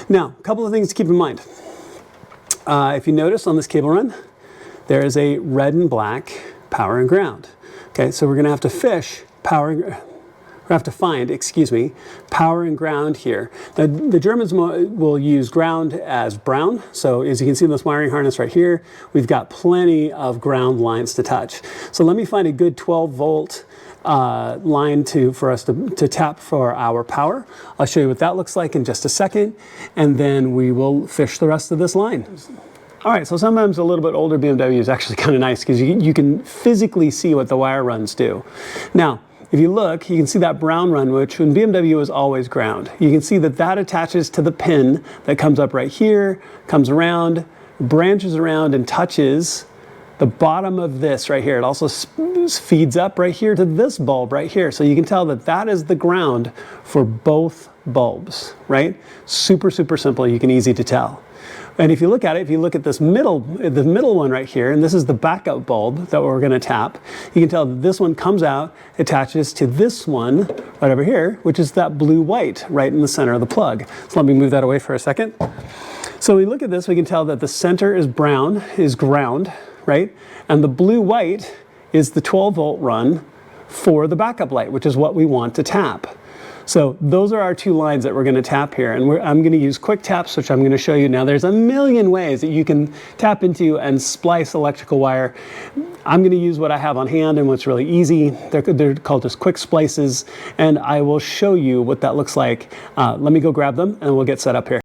Now, a couple of things to keep in mind. If you notice on this cable run, there is a red and black power and ground. Okay, so we're going to have to find, excuse me, power and ground here. Now, the Germans will use ground as brown. So as you can see in this wiring harness right here, we've got plenty of ground lines to touch. So let me find a good 12-volt line for us to tap for our power. I'll show you what that looks like in just a second, and then we will fish the rest of this line. All right, so sometimes a little bit older BMW is actually kind of nice because you can physically see what the wire runs do. Now, if you look, you can see that brown run, which in BMW is always ground. You can see that that attaches to the pin that comes up right here, comes around, branches around and touches the bottom of this right here. It also feeds up right here to this bulb right here. So you can tell that that is the ground for both bulbs, right? Super, super simple. You can easy to tell. And if you look at it, if you look at this the middle one right here, and this is the backup bulb that we're going to tap, you can tell that this one comes out, attaches to this one right over here, which is that blue-white right in the center of the plug. So let me move that away for a second. So we look at this, we can tell that the center is brown, is ground, right? And the blue-white is the 12-volt run for the backup light, which is what we want to tap. So those are our two lines that we're going to tap here, and I'm going to use quick taps, which I'm going to show you now. There's a million ways that you can tap into and splice electrical wire. I'm going to use what I have on hand and what's really easy. They're called just quick splices, and I will show you what that looks like. Let me go grab them and we'll get set up here.